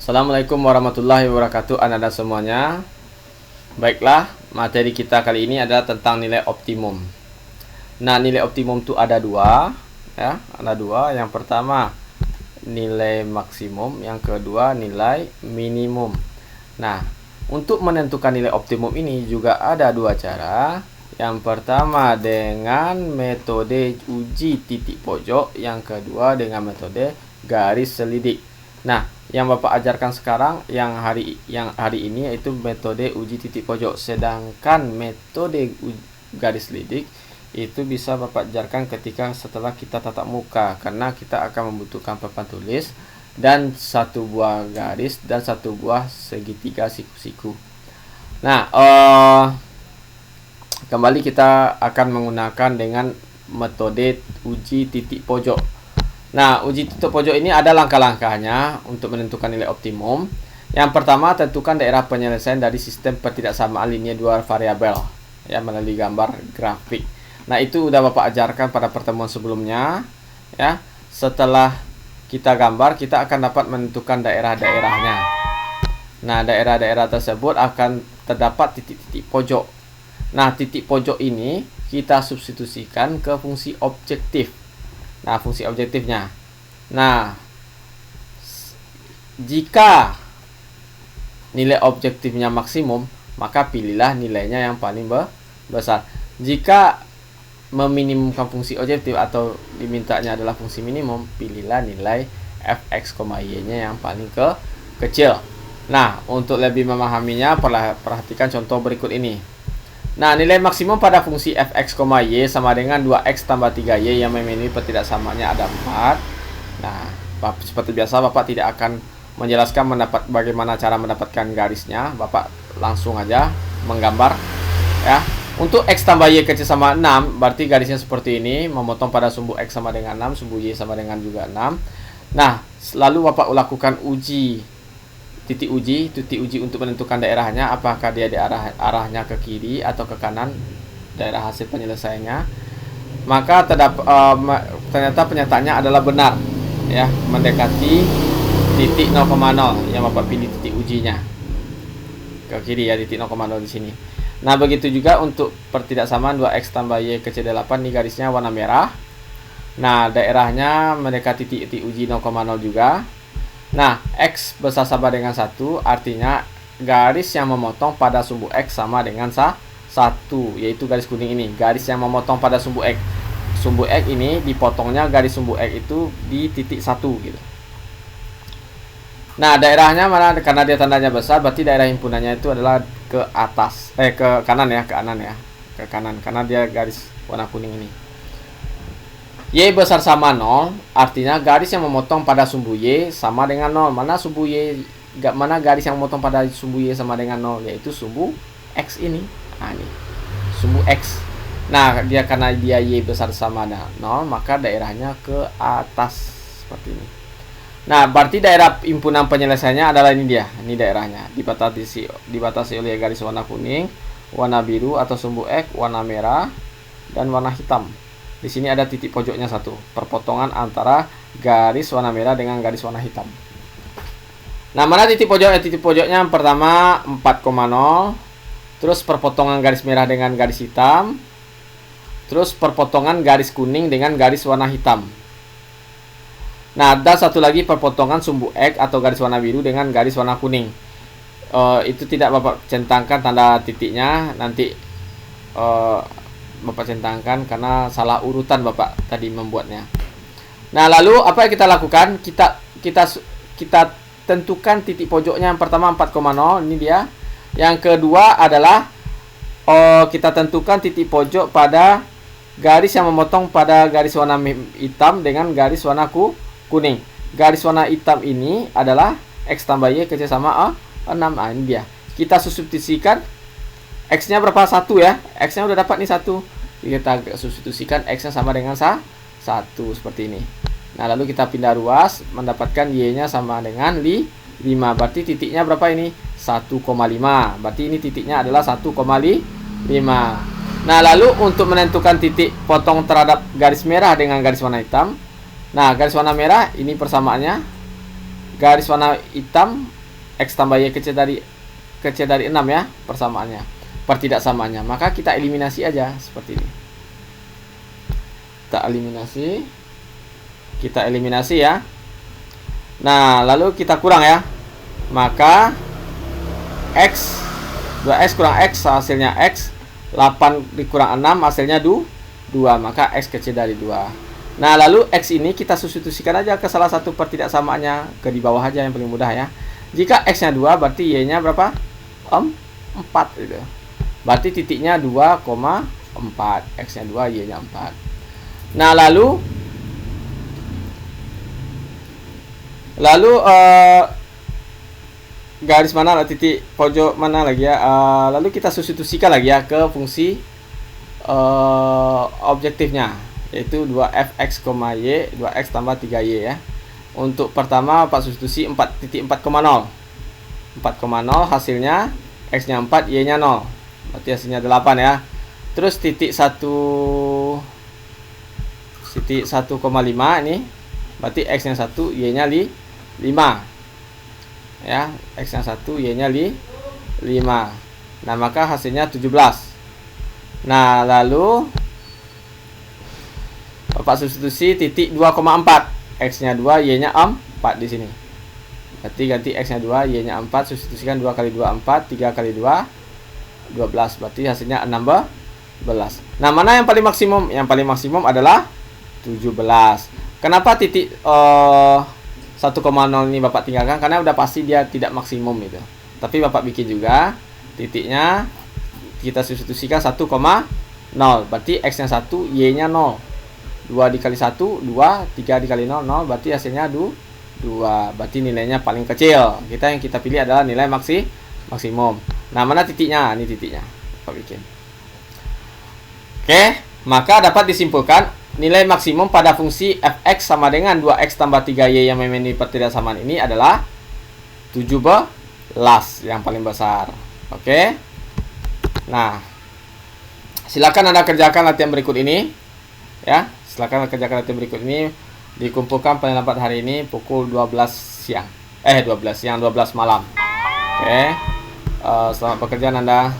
Assalamualaikum warahmatullahi wabarakatuh anak-anak semuanya. Baiklah, materi kita kali ini adalah tentang nilai optimum. Nah, nilai optimum itu ada dua, ya, ada dua. Yang pertama nilai maksimum, yang kedua nilai minimum. Nah, untuk menentukan nilai optimum ini juga ada dua cara. Yang pertama dengan metode uji titik pojok, yang kedua dengan metode garis selidik. Nah, yang Bapak ajarkan sekarang yang hari ini yaitu metode uji titik pojok, sedangkan metode garis selidik itu bisa Bapak ajarkan ketika setelah kita tatap muka, karena kita akan membutuhkan papan tulis dan satu buah garis dan satu buah segitiga siku-siku. Nah, kembali kita akan menggunakan dengan metode uji titik pojok. Nah, uji titik pojok ini ada langkah-langkahnya untuk menentukan nilai optimum. Yang pertama, tentukan daerah penyelesaian dari sistem pertidaksamaan linear dua variabel, ya, melalui gambar grafik. Nah, itu udah Bapak ajarkan pada pertemuan sebelumnya, ya. Setelah kita gambar, kita akan dapat menentukan daerah-daerahnya. Nah, daerah-daerah tersebut akan terdapat titik-titik pojok. Nah, titik pojok ini kita substitusikan ke fungsi objektif. Nah, fungsi objektifnya. Nah, jika nilai objektifnya maksimum, maka pilihlah nilainya yang paling besar. Jika meminimumkan fungsi objektif atau dimintanya adalah fungsi minimum, pilihlah nilai fx, y-nya yang paling kecil. Nah, untuk lebih memahaminya, perhatikan contoh berikut ini. Nah, nilai maksimum pada fungsi fx, y sama dengan 2x tambah 3y yang memiliki pertidaksamaannya ada 4. Nah, seperti biasa Bapak tidak akan menjelaskan bagaimana cara mendapatkan garisnya. Bapak langsung aja menggambar, ya. Untuk x tambah y kecil sama 6, berarti garisnya seperti ini, memotong pada sumbu x sama dengan 6, sumbu y sama dengan juga 6. Nah, lalu Bapak lakukan titik uji untuk menentukan daerahnya, apakah dia di arahnya ke kiri atau ke kanan, daerah hasil penyelesaiannya. Maka ternyata penyataannya adalah benar, ya, mendekati titik 0,0 yang Bapak pilih titik ujinya ke kiri, ya, titik 0,0 di sini. Nah, begitu juga untuk pertidaksamaan 2x tambah y kecil 8, ini garisnya warna merah. Nah, daerahnya mendekati titik uji 0,0 juga. Nah, x besar sama dengan 1, artinya garis yang memotong pada sumbu x sama dengan 1, yaitu garis kuning ini. Garis yang memotong pada sumbu x. Sumbu x ini dipotongnya garis sumbu x itu di titik 1 gitu. Nah, daerahnya mana? Karena dia tandanya besar, berarti daerah himpunannya itu adalah ke atas, ke kanan ya, ke kanan, karena dia garis warna kuning ini. Y besar sama 0, artinya garis yang memotong pada sumbu Y sama dengan 0. Mana garis yang memotong pada sumbu Y sama dengan 0? Yaitu sumbu X ini. Nah, ini sumbu X. Nah, karena dia Y besar sama dengan 0, maka daerahnya ke atas seperti ini. Nah, berarti daerah himpunan penyelesaiannya adalah ini dia. Ini daerahnya. Dibatasi oleh garis warna kuning, warna biru atau sumbu X, warna merah, dan warna hitam. Di sini ada titik pojoknya satu, perpotongan antara garis warna merah dengan garis warna hitam. Nah, mana titik pojoknya? Titik pojoknya yang pertama 4,0, terus perpotongan garis merah dengan garis hitam, terus perpotongan garis kuning dengan garis warna hitam. Nah, ada satu lagi perpotongan sumbu X atau garis warna biru dengan garis warna kuning. Itu tidak Bapak centangkan tanda titiknya, nanti Bapak centangkan karena salah urutan Bapak tadi membuatnya. Nah, lalu apa yang kita lakukan? Kita tentukan titik pojoknya. Yang pertama 4,0, ini dia. Yang kedua adalah kita tentukan titik pojok pada garis yang memotong pada garis warna hitam dengan garis warna kuning. Garis warna hitam ini adalah x tambah y kecil sama 6. Nah, ini dia. Kita substitusikan x-nya berapa? 1 ya. X-nya udah dapat nih 1. Kita substitusikan x-nya sama dengan 1 seperti ini. Nah, lalu kita pindah ruas, mendapatkan y-nya sama dengan 5. Berarti titiknya berapa ini? 1,5. Berarti ini titiknya adalah 1,5. Nah, lalu untuk menentukan titik potong terhadap garis merah dengan garis warna hitam. Nah, garis warna merah ini persamaannya garis warna hitam X tambah Y kecil dari 6 ya persamaannya, pertidaksamaannya. Maka kita eliminasi aja seperti ini. Kita eliminasi ya. Nah, lalu kita kurang ya. Maka X 2X kurang X hasilnya X, 8 dikurang 6 hasilnya 2. Maka X kecil dari 2. Nah, lalu X ini kita substitusikan aja ke salah satu pertidaksamaannya, ke di bawah aja yang paling mudah ya. Jika X-nya 2 berarti Y-nya berapa? 4 gitu. Berarti titiknya 2,4. X-nya 2, Y-nya 4. Nah, lalu garis mana, titik pojok mana lagi ya? Lalu kita substitusikan lagi ya ke fungsi objektifnya, yaitu 2fx, y, 2x tambah 3y ya. Untuk pertama Pak substitusi 4.4,0 hasilnya x nya 4, y nya 0, berarti hasilnya 8 ya. Terus titik 1,5 ini berarti x nya 1, y nya 5 ya, x nya 1, y nya 5. Nah, maka hasilnya 17. Nah, lalu Bapak substitusi titik 2,4, X nya 2, Y nya 4 di sini. Berarti ganti X nya 2, Y nya 4, substitusikan 2 kali 2 4, 3 kali 2 12, berarti hasilnya 16. Nah, mana yang paling maksimum? Yang paling maksimum adalah 17. Kenapa titik 1,0 ini Bapak tinggalkan? Karena udah pasti dia tidak maksimum itu. Tapi Bapak bikin juga titiknya, kita substitusikan 1,0, berarti X nya 1, Y nya 0. 2 dikali 1, 2, 3 dikali 0, 0, berarti hasilnya 2. Berarti nilainya paling kecil. Yang kita pilih adalah nilai maksimum. Nah, mana titiknya? Ini titiknya. Apa bikin? Oke, maka dapat disimpulkan nilai maksimum pada fungsi fx sama dengan 2x tambah 3y yang memenuhi pertidaksamaan ini adalah 17 yang paling besar. Oke. Nah, silakan Anda kerjakan latihan berikut ini ya. Silakan kerjakan latihan berikut ini. Dikumpulkan pendapat hari ini pukul 12 siang. 12 malam. Oke. Selamat pekerjaan Anda.